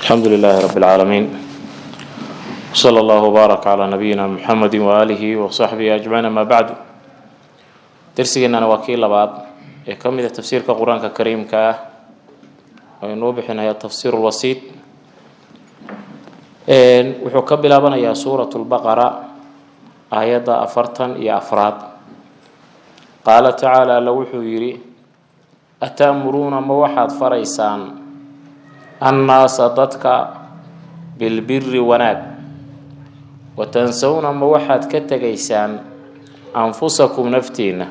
الحمد لله رب العالمين صلى الله وبارك على نبينا محمد وآله وصحبه أجمعين. ما بعد درسنا وكيل بعض يكمل تفسير القرآن الكريم ونوبح هي التفسير الوسيط وحكبل بنا يا سورة البقرة آيات أفرتن يا أفراد. قال تعالى لو يري أتأمرون موحد فريسان الناس ضدك بالبر وناد وتنسون موحد كتجيسان أنفسكم نفتينا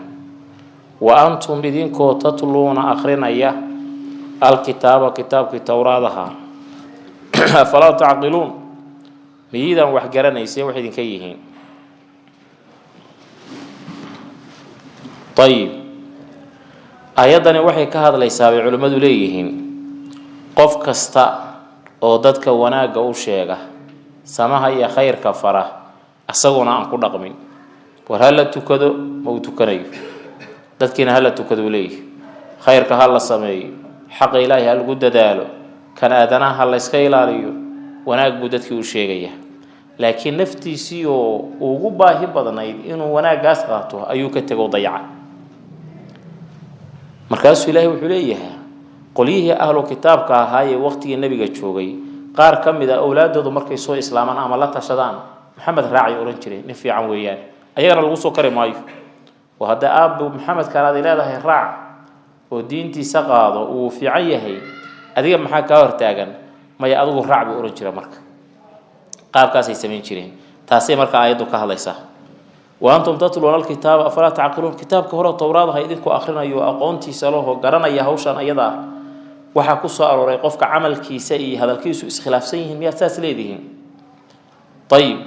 وأنتم بدينكم تطلون آخرين إياه الكتاب كتاب التوراة فلا تعقلون ميدا وحجرنا يسير واحد كيهين. طيب أيضا وحي كهذا ليس علماء ليهين قف كستا oo dadka wanaaga u sheega samaha iyo khayrka fara asaguna aan ku dhaqmin war hal tukado ma tukanayo dadkina hal tukado leeyahay khayrka hal sameeyo xaq ilaahi hal ugu dadaalo kana aadanaha hal iska ilaaliyo wanaag buu dadkii u sheegaya laakiin naftiisii oo ugu baahi badanayd inuu wanaagaas qaato ayuu ka tago dayaca markaas ilaahi wuxuu leeyahay qoliyihii ahlu kitaabka ahaayee waqtigii nabiga joogay qaar kamida awlaadoodu markay soo islaamaan ama la tashadaan maxamed raaci oran jiray nin fiican weeyaan ayagana lagu soo kari maayo oo hada aab maxamed karaad leedahay raac oo diintiisa qaado uu fiican yahay adiga maxaa ka hortaagan maya adigu raac buu oran jiray marka qaabkaas ay sameyn jireen taasay marka aayadu ka hadlaysaa وأنتم تتلون الكتاب أفلا تعقلون كتاب كهرة التوراة هيدينكو آخرنا يو أقونتي سلوه قرنا يهوشان أيضا وحكوا سؤال وريقفك عمل كيسي هذا الكيس إسخلاف سيهم يأساس ليدهم. طيب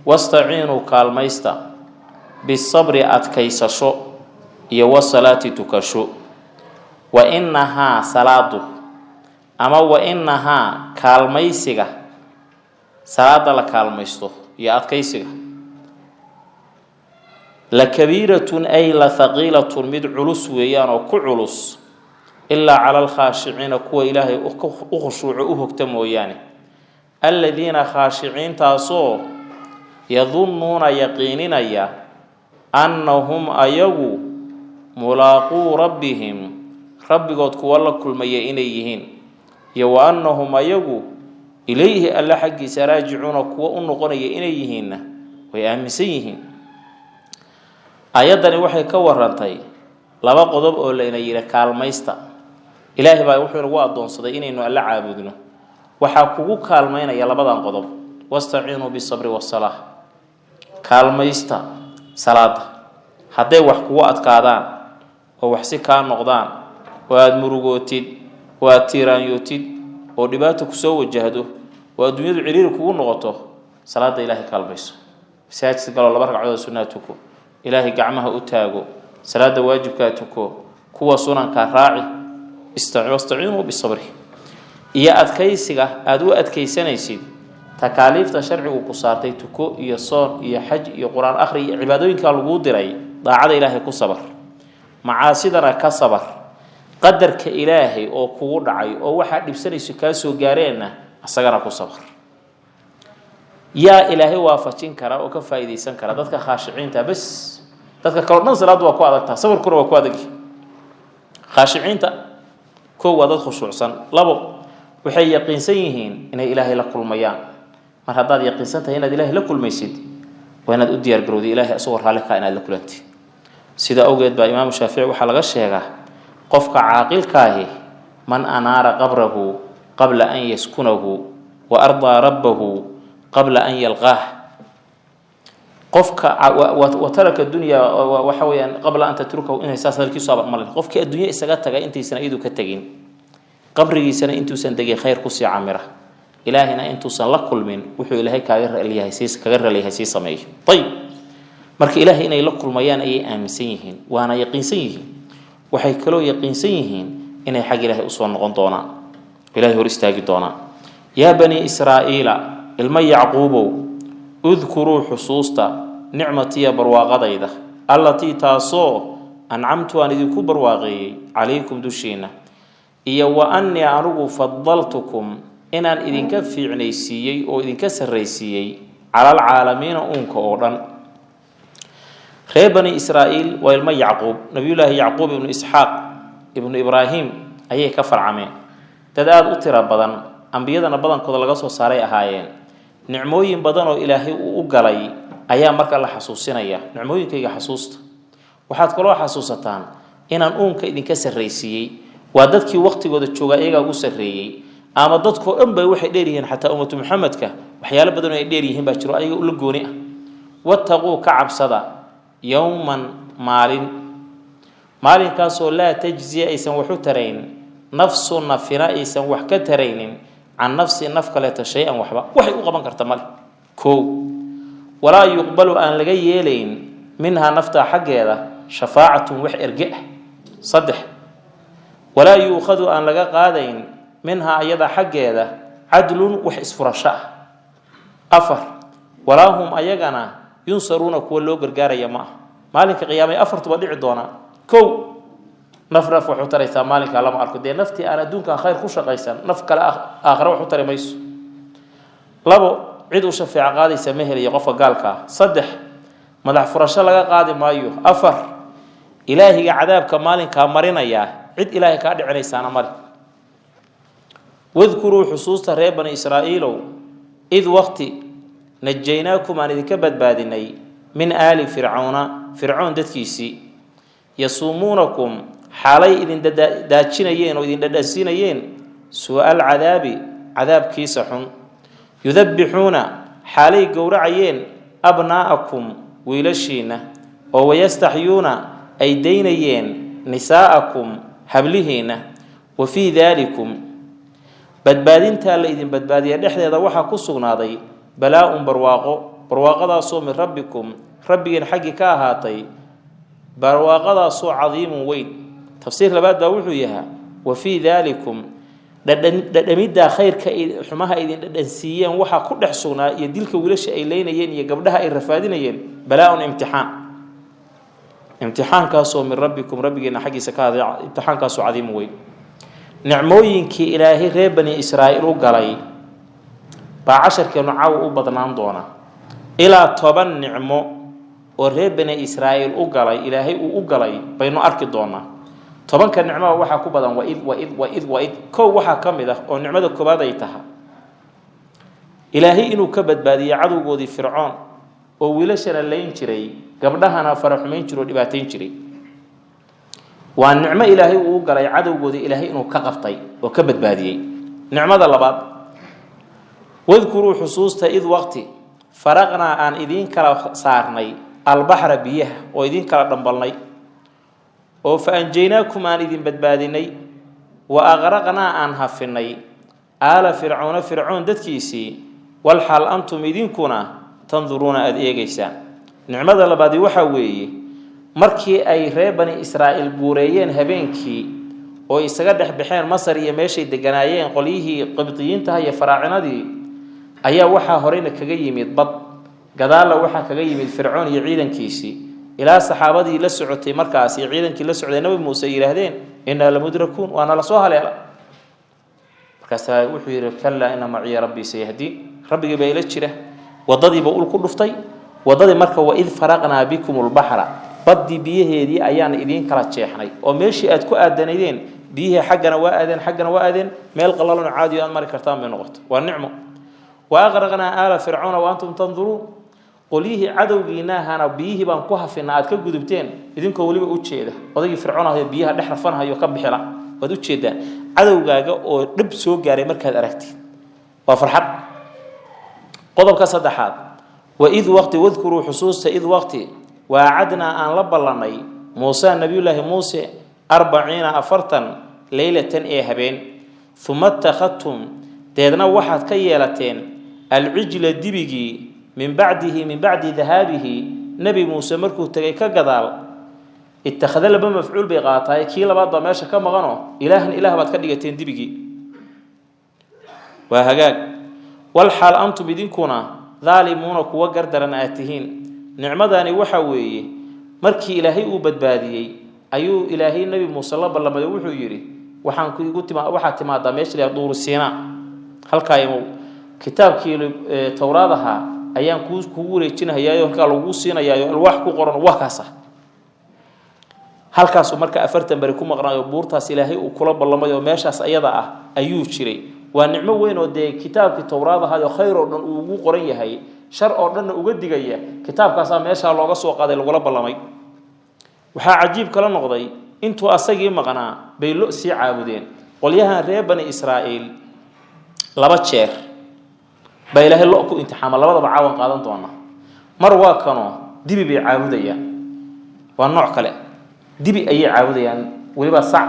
واستعينوا كالميستا بالصبر أتكيس شو يو الصلاة تكشو وإنها صلاة أما وإنها كالميسيغا صلاة لكالميستو يا أتكيسيغا لكبيرة أي لثقيلة مد علوس ويان وكعلوس إلا على الخاشعين كو إلهي أخشوع أهكتم وياني الذين خاشعين تاسو يظنون يقينين أنهم أيغو ملاقو ربهم رب قد كوالا كل ميئين يهين يو أنهم أيغو إليه ألا حق سراجعون كو أنقون يهين ويأمسيهين. ayadani waxay ka warantay laba qodob oo leena yiri kaalmaysta ilaahi baa wuxuu nagu adoonsaday inaynu alla caabudno waxa kugu kaalmaynaya labadan qodob wastaciinu bisabri wasalah kaalmaysta salaada haday wax kugu adkaadaan oo wax si ka noqdaan oo aad murugootid oo aad tiiraanyotid oo dhibaato ku soo wajahdo oo adduunyadu ciriir kugu noqoto salaada ilaahi kaalmayso saajid galo laba ragcadood sunnatuku إلهي قعمها أتاغو صلاة واجبك تكو كوا سننك راعي واستعينوا بالصبر إيا أدكيسيغا أدو أدكيسانيسيد تكاليف تشرع وقصارتي تكو إيا صور إيا حج إيا قرآن آخر إيا عبادوين كالغو ديري ضاعد إلهي كو صبر معاصدنا كصبر قدر كإلهي أو كو دعي أو واحد لبسانيسي كاسو غارينا أساقنا كو صبر يا إلهي وافتين كرا وكفايدي سن كرا دتك خاشعين تا بس دتك كلنا صلاة وكو أدقتا صبر كرا وكو أدقي خاشعين تا كو ودد خشوع سن لبو وحي يقين سيهين إن إلهي لكل ميان مر هذا يقين سنت هنا إلهي لكل ميسيد وهنا أدير جرودي إلهي أصور حالك إن لكل أنت سيدا أوجد بإمام الشافعي وحلقة الشيخة قفك عاقل كاهي من أنار قبره قبل أن يسكنه وأرضى ربه قبل أن يلقاه قفك وترك الدنيا وحويا قبل أن تتركه إنه أساس ذلك صابر مالك قفك الدنيا إستجتك أنت سنعيدك كتجين قبره سنة أنت سندقي خير قصي عامرة إلهنا أنت سنلك كل من وحي إلهي كغير إليه سيس كغير إليه سيس سميه. طيب مرك إلهي إنه يلك كل ميان أي آمسيهين وأنا يقين سيهين وحي كلو يقين سيهين إنه حق إلهي أصلا نقطونا إلهي هو استاجدونا. يا بني إسرائيل المي يعقوبو اذكروا حصوصتا نعمتي برواقضيده التي تاسو أنعمت أن ذكو برواقي عليكم دشينا iyo wa anni anugu faddaltukum inaan idinka fiicnaysiiyey oo idinka sarraysiiyey calal caalamiina uunka oo dhan reer bani israa'iil waa ilmo yacquub nabiyullaahi yacquub ibnu isxaaq ibnu ibraahim ayay ka farcameen dad aada u tiro badan ambiyadana badankooda laga soo saaray ahaayeen nicmooyin badan oo ilaahay uu u galay ayaa marka la xasuusinaya nicmooyinkayga xasuusta waxaad kaloo xasuusataan inaan uunka idinka sarraysiiyey waa dadkii waqtigooda jooga iyagaa ugu sarreeyey ama dadkoo dhan bay waxay dheeryihiin xataa ummatu muxamedka waxyaalo badan oo ay dheeryihiin baa jiro ayaga ula gooni ah wattaquu ka cabsada yowman maalinkaasoo laa tajziya aysan wax u tarayn nafsu nafina aysan wax ka taraynin can nafsi naf kaleeto shay-an waxba waxay u qaban karta male kow walaa yuqbalu aan laga yeelayn minhaa naftaa xaggeeda shafaacatun wax erge ah saddex walaa yuukhadu aan laga qaadayn minhaa iyada xaggeeda cadlun wax isfurasho ah afar walaa hum ayagana yunsaruuna kuwa loo gargaaraya ma ah maalinka qiyaamay afartuba dhici doonaa kow naf wax u taraysaa maalinkaa lama arko dee naftii aan adduunkan khayr ku shaqaysan naf kale aakhira wax u tari mayso labo cid u shafeeco qaadaysa ma helayo qofka gaalka ah saddex madax furasho laga qaadi maayo afar ilaahiga cadaabka maalinkaa marinayaa cid ilaahay kaa dhicinaysaana male wadkuruu xusuusta reer bani israa'iilow id waqti najaynaakum aan idinka badbaadinay min aali fircoon dadkiisii yasuumuunakum xaalay idin daajinayeen oo idin dhadhansiinayeen su'aal cadaabi cadaabkiisa xun yudabbixuuna xaalay gowracayeen abnaa'akum wiilashiinna oo wayastaxyuuna ay daynayeen nisaa'akum hablihiinna wa fii daalikum badbaadintaa la idin badbaadiya dhexdeeda waxaa ku sugnaaday balaa-un barwaaqadaasoo min rabbikum rabbigeen xaggii ka ahaatay barwaaqadaasoo cadiimun weyn tafsiir labaad baa wuxuu yahaa wa fii daalikum dhadhamiddaa khayrka xumaha idin dhadhansiiyeen waxaa ku dhex sugnaa iyo dilka wiilasha ay leynayeen iyo gabdhaha ay rafaadinayeen balaa-un imtixaankaasoo min rabbikum rabbigeena xaggiisa ka ahaaday imtixaankaasoo cadiimun weyn nicmooyinkii ilaahay reer bani israa'iil u galay baa casharkeenu caawa u badnaan doona ilaa 10 nicmo oo reer bani israa'iil u galay ilaahay uu u galay baynu arki doonaa 10ka nicmo waxaa ku badan waid kow waxaa ka mid ah oo nicmada koobaad ay tahay ilaahay inuu ka badbaadiyo cadowgoodii fircoon oo wiilashana layn jiray gabdhahana faraxumayn jiray oo dhibaatayn jiray waa nicmo ilaahay uu galay cadowgoodii ilaahay inuu ka qabtay oo ka badbaadiyey nicmada labaad wadkuruu xusuusta id waqti faraqnaa aan idiin kala saarnay albaxra biyaha oo idiin kala dhambalnay oo fa anjaynaakum aan idin badbaadinay wa aqraqnaa aan hafinay aala fircoon dadkiisii walxaal antum idinkuna tanduruuna aada eegaysaan nicmada labaadi waxaa weeye markii ay reer bani israa'iil guureeyeen habeenkii oo isaga dhex baxeen masar iyo meeshay deganaayeen qolyihii qibdiyiintaha iyo faraacinadii ayaa waxaa horeyna kaga yimid bad gadaalla waxaa kaga yimid fircoon iyo ciidankiisii ilaa saxaabadii la socotay markaas iyo ciidankii la socday nabi muuse yidhaahdeen innaa lamudrakuun waana lasoo haleela markaasaa wuxuu yidhi kallaa ina maciya rabbii sayahdiin rabbigii baa ila jira waddadiiba ul ku dhuftay waddadii marka waid faraqnaa bikum lbaxra baddii biyaheedii ayaan idiin kala jeexnay oo meeshii aad ku aadanaydeen biyihii xaggana waa aadeen meel qalalon caadi aad mari kartaan bay noqoto waa nicmo wa aqraqnaa aala fircoona wa antum tanduruun qolyihii cadowgiinaahana biyihii baan ku hafinaa aad ka gudubteen idinkoo weliba u jeeda odaygii fircoon ahayo biyaha dhex rafanhayo ka bixila waad u jeedaan cadowgaaga oo dhib soo gaaray markaad aragtid waa farxad qodobka saddexaad waid waqti wadkuruu xusuusta id waqti waacadnaa aan la ballanay muuse nabiyullaahi muuse 40 leylatan ee habeen uma ittakhadtum deedna waxaad ka yeelateen alcijla dibigii min bacdi dahaabihi nebi muuse markuu tegay ka gadaal ittakhada laba mafcuul bay qaataay kii labaad baa meesha ka maqanoo ilaah baad ka dhigateen dibigii waa hagaag walxaal antum idinkuna daalimuuna kuwa gardaran aad tihiin nicmadani waxa weeye markii ilaahay uu badbaadiyey ayuu ilaahay nabi muuse la ballamay wuxuu yiri waxaan waxaa timaadaa meesha la duuru Siinaa halkaaymo kitaabkii tawraadaha ayaan kugu wareejinayaa halka lagu siinayaa alwaax ku qoran wax kaasa halkaas marka 40 bari ku maqnaayo buurtaas ilaahay uu kula ballamayo meeshaas ayada ah ayuu jiray waa nicmo weyn oo de kitaabkii tawraadaha iyo khayr oo dhan uu ugu qoran yahay shar oo dhan uga digaya kitaabkaas meesha looga soo qaaday lagu ballamay waxa cajiib kala noqday intuu asagii maqnaa bay lo si caabudeen qolyahan reer bani Israa'iil laba jeer bay ilaahay lo ku imtixaama labadaba caawan qaadan doona mar waa kano dibi bay caabudayaan waa nooc kale dibi ay caabudayaan waliba sac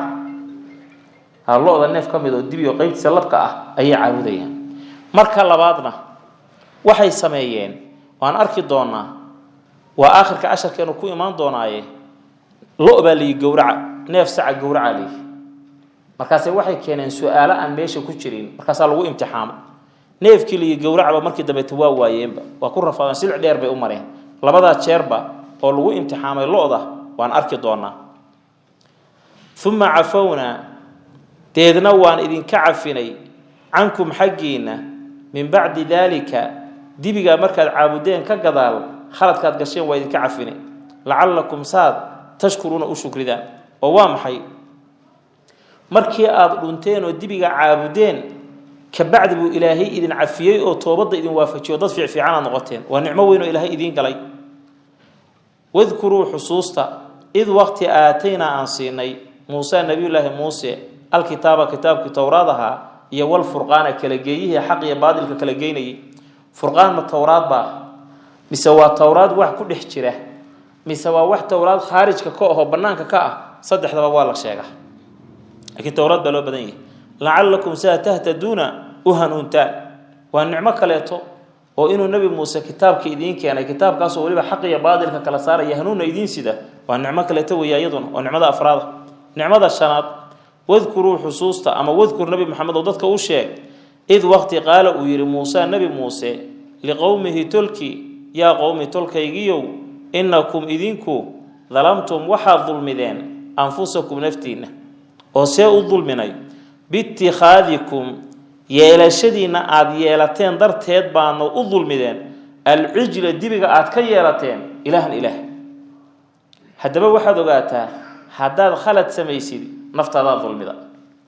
halooda neef kamid oo dibi oo qaybtiisa labka ah ay caabudayaan marka labaadna waxay sameeyeen waan arki doonaa waa aakhirka casharkeenu ku imaan doonaaye lo baa li gowraca neef sac gowraca li markaas waxay keeneen su'aalo aan meesha ku jirin markaas lagu imtixaamo neefkii li gowracba markii dambe waa waayeenba waa ku rafaadan silc dheer bay u mareen labada jeerba oo lagu imtixaamay looda waan arki doonaa thumma afawna teedna waan idin ka cafinay ankum xaqiina min ba'di dalika dibiga markaad caabudeen ka gadaal khaladkaad gasheen waa idin ka cafinay la'allakum saad tashkuruna ushukridaan oo waa maxay markii aad dhunteen oo dibiga caabudeen ka bacdi buu ilaahay idin cafiyay oo toobada idin waafajiyo dad fiican noqoteen waa nicmo weyn oo ilaahay idin galay wadhkuru xusuusta id waqti aatayna ansinay Musa nabiyullaahi Musa alkitaaba kitaabki tawraadaha iyo wal furqaana kala geeyay xaq iyo baadilka kala geynay furqaan ma tawraad ba mise waa tawraad wax ku dhex jira mise waa wax tawraad khaarijka ka ah banaanka ka ah saddexdaba waa la sheegaa laakiin tawraad baa loo badan yahay la'allakum saatahtaduna uhanunta waa nicmo kaleeto oo inuu nabi Muuse kitaabka idin keenay kitaabkaas oo waliba xaq iyo baadilka kala saaraya hanuuna idin sida waa nicmo kaleeto weeyayaduna oo nicmada afraad nicmada shanaad wadhkuru xusuusta ama wadhkur nabi maxamed oo dadka u sheeg id waqti qaala uu yiri Muuse nabi Muuse liqawmihi tulki ya qawmi tulkaygiyo innakum idinku dhalamtum waxa dhulmideen anfusakum naftiina oo see u dhulminay bittikhadikum yeelashadiina aad yeelateen darteed baana u dhulmideen al-ujla dibiga aad ka yeelateen ilaahan ilaah hadaba waxaad ogaataa hadaad khalad samaysid naftaada dhulmida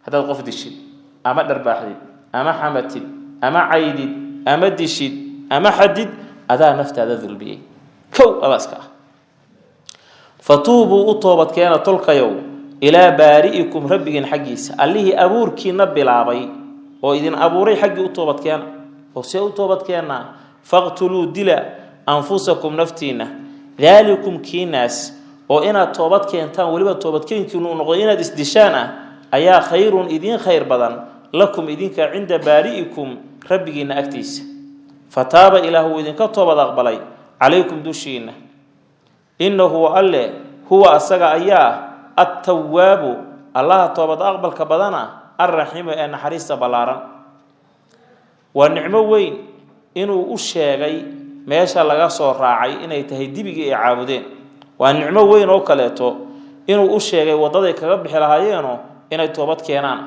hadaad qof dishid ama darbaaxdid ama xamatid ama caydid ama dishid ama xadid adaa naftaada dhulbiyay kow abaska fatuubu toobad keena tolkayow ila baari'ikum rabbigin xaqiisa allihi abuurkiina bilaabay oo idin abuuray xaqi u toobad keena oo si u toobad keena faqtulu dila anfusakum naftiina dhalikum kinas oo inaad toobad keentaan waliba toobad keenkiinu noqdo inaad isdishaana ayaa khayrun idin khayr badan lakum idinka cinda baari'ikum rabbigiina agtiisa fataaba ilahu idinka toobad aqbalay alaykum dushiina innahu alle huwa asaga ayaa at-tawwab allah toobad aqbalka badana ar-rahim ee naxariista balaaran wa nicmo weyn inuu u sheegay meesha laga soo raacay inay tahay dibiga ee caabudeen waa nicmo weyn oo kaleeto inuu u sheegay wadada kaga bixi lahaayeeno inay toobad keenaan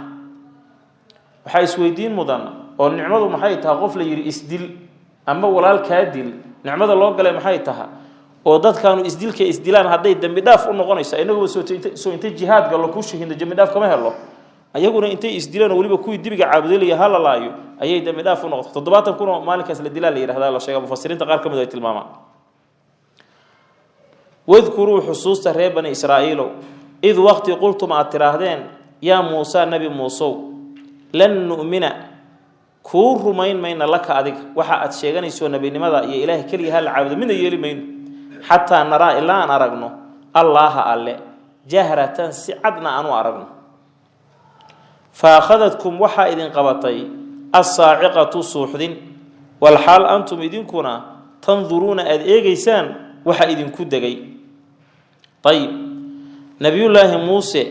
waxa isweydiin mudan oo nicmadu maxay tahay qof la yiri isdil ama walaalka dil nicmada loo galay maxay tahay oo dadkaanu isdilka isdilaan haday dambi dhaaf u noqonaysa inagu soo inta jihaad gal ku shahiin dambi dhaaf kama helo ayaguna intay isdilaan waliba kuwi dibiga caabudilay halalaayo ayay dambi dhaaf u noqoto 70 kun oo maalinkaas la dilaa la yiraahdaa la sheegay mufassiriinta qaar kamid ay tilmaamaan wadhkuru xusuusta reer bani Israa'iil id waqti qultum atiraahdeen ya Musa nabi Musa lan nu'mina ku rumayn mayna laka adig waxa aad sheeganayso nabinimada iyo ilaahay kaliya hal caabud min yeeli mayno hatta nara illa an aragno allah alle jahratan si'adna anu aragno fa akhadhatkum waxa idin qabatay as-sa'iqatu suuhdin wal hal antum idinkuna tanzuruna ad eegaysaan waxa idinku dagay طيب نبي الله موسى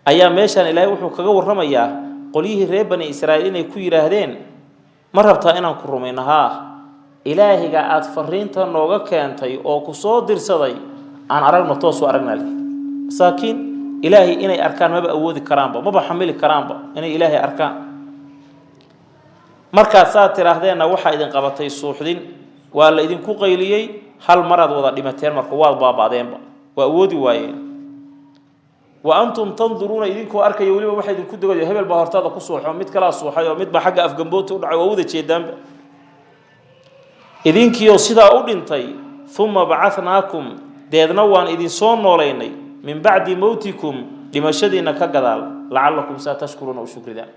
ayaa meeshan ilaahay wuxuu kaga warramayaa qoliyihii reer bani Israa'iil inay ku yiraahdeen ma rabtaa inaan ku rumaynaha ilaahiga aad fariinta nooga keentay oo ku soo dirsaday aan aragno toos u aragnaa saakiin ilaahi inay arkaan ma awoodi karaanba ma xamili karaanba inay ilaahi arkaan markaad saa tiraahdeenna waxaa idin qabatay suuxdin waa la idinku qayliyey hal maraad wada dhimateen marka waad baaba'deenba waa awoodi waayeen wa antum tanduruuna idinkoo arkaya weliba waxaa idinku dogayo hebel baa hortaada ku suuxo mid kalaa suuxay oo midba xagga afgamboota u dhacay waa wada jeedaanba idinkiioo sidaa u dhintay uma bacanaakum deedna waan idinsoo noolaynay min bacdi mowtikum dhimashadiina ka gadaal lacallakum saa tashkuruuna u shukridaan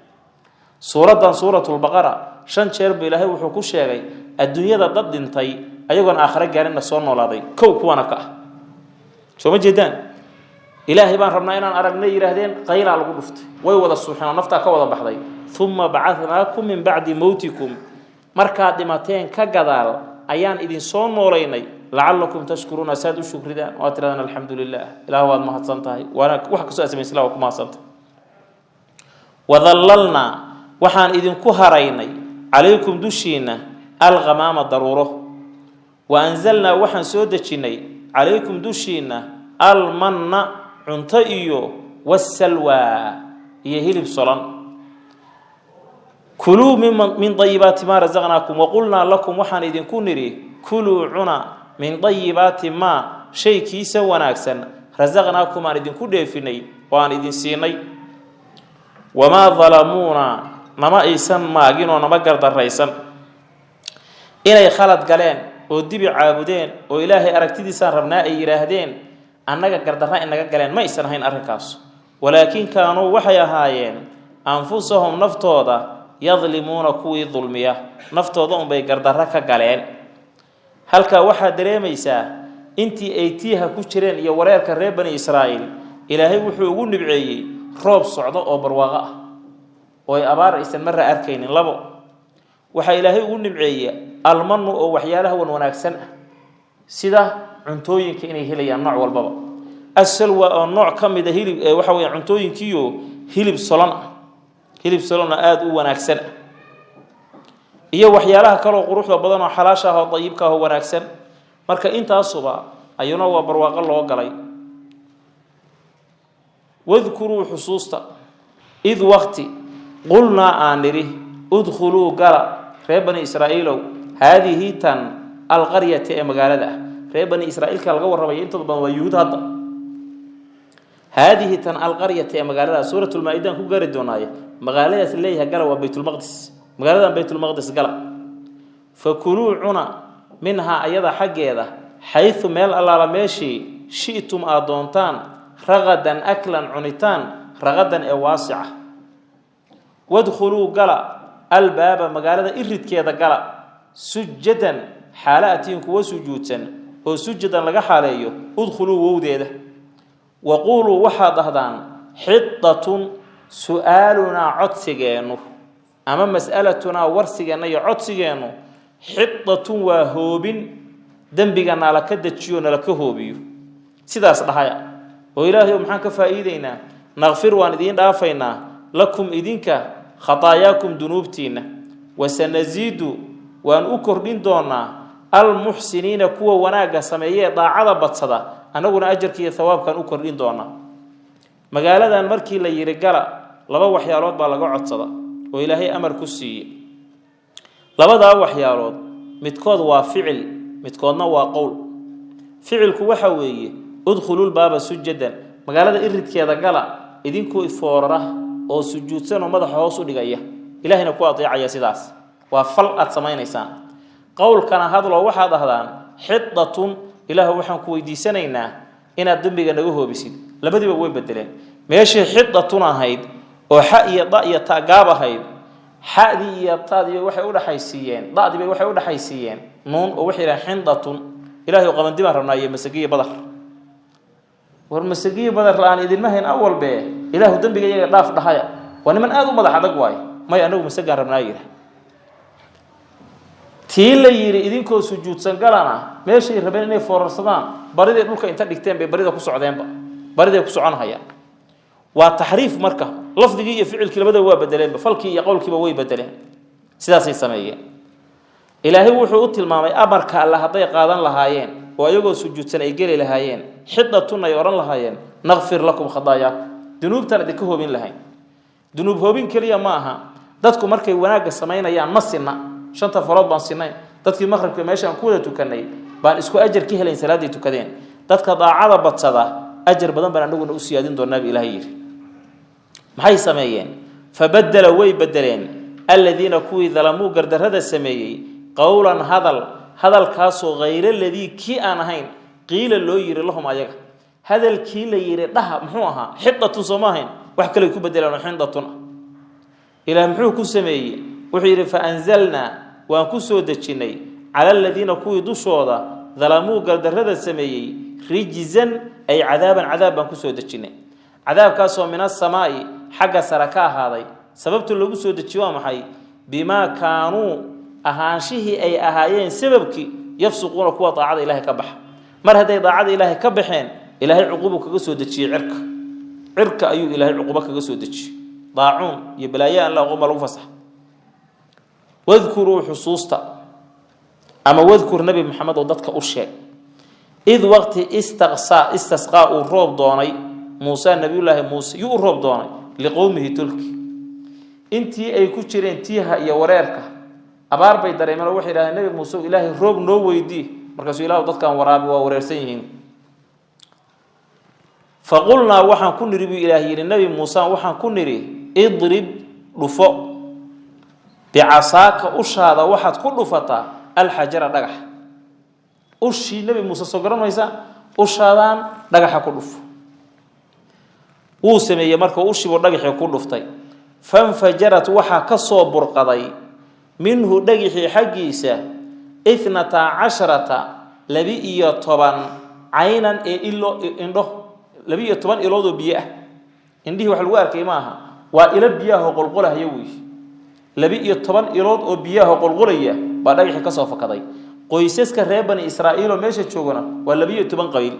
suuraddan suuratulbaqara 5 jeer buu ilaahay wuxuu ku sheegay adduunyada dad dhintay ayagoon aakhire gaarinna soo noolaaday kow kuwana ka ah soo ma jeedaan ilaahay baan rabnaa inaan aragnay yiraahdeen qaylaa lagu dhuftay way wada suuxeen nafta ka wada baxday uma bacanaakum min bacdi mowtikum markaad dhimateen ka gadaal ayaan idin soo noolaynay lacallakum tashkuruuna saad u shukridaan waa tirahdaan alxamdulilah ilaah waad mahadsantahay waana wax kasoo asmaysa ilaah waa ku mahadsantahay wadallalnaa waxaan idinku haraynay calaykum dushiina alghamaama daruuro wa anzalnaa waxaan soo dejinnay calaykum dushiina almanna cunto iyo wasalwaa iyo hilib solan kuluu min dayibaati maa rasaqnaakum waqulnaa lakum waxaan idinku nidhi kuluu cuna min dayibaati maa shaykiisa wanaagsan rasaqnaakum aan idinku dheefinay oo aan idin siinay wamaa dalamuuna nama aysan maagin oo nama gardaraysan inay khalad galeen oo dibi caabudeen oo ilaahay aragtidiisaan rabnaa ay yidhaahdeen annaga gardarra inaga galeen ma aysan ahayn arrinkaas walaakin kaanuu waxay ahaayeen anfusahum naftooda yadlimuuna kuwii dulmiya naftooda unbay gardarra ka galeen halkaa waxaa dareemaysaa intii ay tiiha ku jireen iyo wareerka reer bani israa'iil ilaahay wuxuu ugu nibceeyey roob socdo oo barwaaqo ah oo ay abaar aysan marra arkaynin labo waxaa ilaahay ugu nibceeyey almanu oo waxyaalaha wan wanaagsan ah sida cuntooyinka inay helayaan nooc walbaba asalwa oo nooc ka mid ah hilib waxa weeye cuntooyinkiiyo hilib solan ah hilib solana aad u wanaagsan iyo waxyaalaha kale oo quruxda badan oo xalaasha ah oo dayibka ah oo wanaagsan marka intaasuba ayuna waa barwaaqo loo galay wadhkuruu xusuusta id waqti qulnaa aan nidhi udkhuluu gala reer bani israa'iilow haadihi tan alqaryata ee magaalada ah reer bani israa'iilka laga warramaya intooda badan waa yuhuud hadda هذه تن القرية مقالة سورة المائدة كو قاري دوناية مقالة الليها قال وبيت المقدس مقالة بيت المقدس قال فكلوا عنا منها أيضا حق يدا حيث ميل الله رميشي شئتم أدونتان رغدا أكلا عنتان رغدا واسعة وادخلوا قال الباب مقالة إرد كيدا قال سجدا حالاتين كو سجودا وسجدا لغا حاليو ادخلوا ووديده وقولوا وحد هذان حطة سؤالنا عدسجانو أما مسألتنا ورسجنا يعدسجانو حطة وهوب دنبجنا لكدتشيون لكهوبيو سداس ضحايا وإلهي محنك فائدينا نغفر واندين دافينا لكم إدينك خطاياكم ذنوبتينا وسنزيد وأن أكردين دونا المحسنين كوا وناقة سمية ضاعة بتصدا anaguna ajarkiiyo thawaabkan u kordhin doona magaaladan markii la yiri gala laba waxyaalood baa laga codsada oo ilaahay amar ku siiyay labada waxyaalood midkood waa ficil midkoodna waa qowl ficilku waxa weeye udkhulul baaba sujadan magaalada iridkeeda gala idinku ifoorara oo sujuudsan oo madaxa hoos u dhigaya ilaahina ku adeecaya sidaas waa fal aad sameeynaysan qowlkana hadlo waxa dhahdaan xiddatun إله وحنا كويديسنا إن الدنيا جنوه بيسيد لبدي بقول بدلين ماشي حدة تنا هيد وحق يضاء يتعجب هيد حق دي يطاد يوحي ولا حيسيين ضاء دي بيوحي ولا حيسيين نون ووحي حندة إله يقام دمار رنا يمسجية بدر والمسجية بدر الآن إذا ما هي أول به إله الدنيا جنوه ضحايا وأنا من آدم ماذا حدا قواي ما يعنو مسجى رنا يره تيلا يري إذنكو سجود سنقلنا ماشي ربنا فرصدان بريد يقولك أنت دكتين بريد كوسع عدين بريد كوسع عنها يا وتحريف مركه لفظ جي فعل كلمة هو بدلين بفلكي يقول كي بوي بدلين سداسي سمية إلهي وحوت المامي أمرك الله هذا قادن لهاين ويجو سجود سنة يجري لهاين حدة يورن لهاين نغفر لكم خطايا ذنوب تردكه بين لهاين ذنوب هو بين كليا معها dadku markay wanaaga sameynayaan ma sinna shanta farood baan sinnayn dadkii maqribka meeshaan ku wada tukanay baan isku ajar ka helayn salaadii tukadeen dadka daacada badsada ajar badan baan anaguna u siyaadin doonaa bi ilaahay yiri maxay sameeyeen fabadala way bedeleen alladina kuwi dhalamuu gardarada sameeyay qawlan hadal kaasoo ghayra alladii ki aan ahayn qiila loo yiri lahum ayaga hadalkii la yiri dhaha muxuu ahaa xidatu soomahayn wax kale ku bedelaan xindatun ilaa muxuu ku sameeyay wuxuu yiri fa anzalna waan ku soo dejinay ala alladina kuwi dushooda dhalamuu gardarada sameeyay rijzan ay cadaaban ku soo dejinay cadaabkaasoo min as-samaa'i xagga saraka ahaaday sababtu lagu soo dejiyo waa maxay bima kaanu ahaanshihi ay ahaayeen sababki yafsuquna kuwa taacada ilaahay ka bax mar haday taacada ilaahay ka baxeen ilaahay uqubu kaga soo dejiyay cirka ayuu ilaahay uquba kaga soo dejiyay daacun iyo balaayaa Allah uquba lagu fasax wadhkuru hususta ama wadhkur nabi maxamed oo dadka u sheeg id waqti istasqa roob doonay موسى نبي الله موسى يقرب دوني لقومه تلك انتي اي كجيرين تيها يا وريركا ابار باي dareemana waxa ilaahay nabi Muuse ilaahay roob noo weydii markaas ilaahay dadkan waraabi waa wareersan yihiin faqulna waxaan ku niri ilaahay nabi Muuse waxaan ku niri idrib dhufo bi'asaaka ushaada waxaad ku dhufataa alxajara dhagax ushi nabi Muuse soo garanaysa ushaadan dhagaxa ku dhufo wuu sameeyay marka uu shibo dhagaxii ku dhuftay fanfajarat waxa ka soo burqaday minhu dhagaxii xaqiisa 12 aynan ee ilo indho 12 iloodo biyo ah indhihi wax lagu arkay maaha waa ila biyaha qulqulahay way 12 ilood oo biyaha qulqulaya baa dhagaxii ka soo fakaday qoysaska reer bani Israa'iil oo meesha joogana waa 12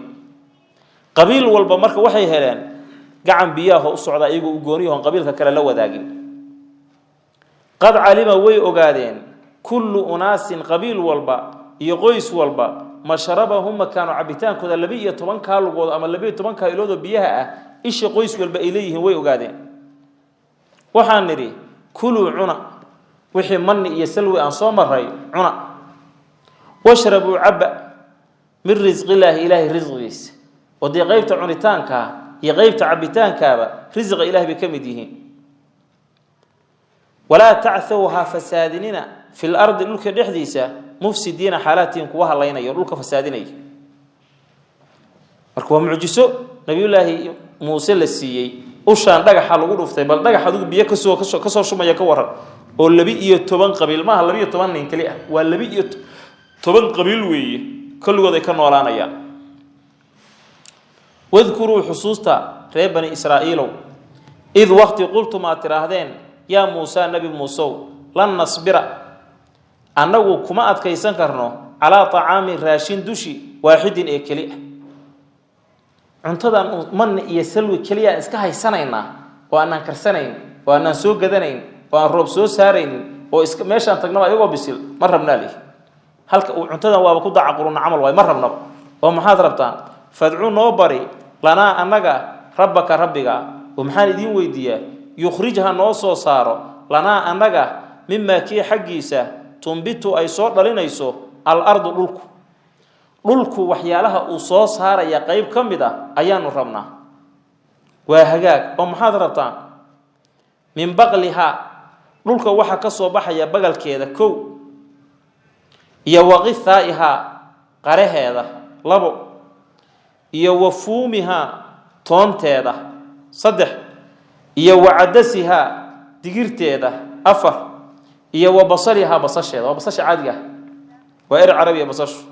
qabiil walba marka waxay heleen gacan biyaha u socda iyagu u gooniyoon qabiilka kale la wadaagin qad alima way ogaadeen kullu unaasin qabiil walba iyo qoys walba masharabahum kanu cabitaankooda 12 kaalugood ama 12 kaailoodo biyaha ah ishi qoys walba ay leeyihiin way ogaadeen waxaan niri kulu cuna wixii manni iyo salwi aan soo maray cuna washrabu abba min rizqi ilaahi rizqiis wadii qaybta cunitaanka يغيبت عبيتان كابا رزق إله بكمديه ولا تعثوها فسادين في الأرض لك الحديثة مفسدين حالات قواها الله ينير فسادين مركوا معجسو نبي الله موسى السيي وشان دغ حال ugu dhuftay bal dagax adigu biyo ka soo shumaya ka waran oo 12 qabiil ma 12 nin kali ah waa 12 qabiil weeye kulligood ay ka noolaanayaan واذكروا حصوصتا ريب بني إسرائيل إذ وقت قلت ما تراهدين يا موسى نبي موسى لن نصبر أنه كما أتكيسان كرنو على طعام راشين دوشي واحد إيكلي عنتظر من يسلوي كليا إسكاهي سنينا وأنا كرسنين وأنا سوق جدنين وأنا روب سو سارين ماشي أنت جنوا أيوة بيصير مرة بنالي هل عنتظر وابكو ضع قرون عمل واي مرة بناب ومحاضرة بتاع فادعوا نوبري لنا أنك ربك ومحان دين ويديا يخرجها نوصو صارو لنا أنك مما كي حقيسة تنبتو أي صوت لنا يسو الأرض للكو وحيالها أصو صار يقيب كمدا أيان ربنا وهجاك ومحاضرة من بغلها للكو وحا كسو بحيا بغل كيدا كو يوغثائها قره هذا لبو iyo wafuumiha toonteeda 3 iyo wacadasiha digirteeda 4 iyo wabasaliha basasheeda basasha caadiga waa carabiya basashu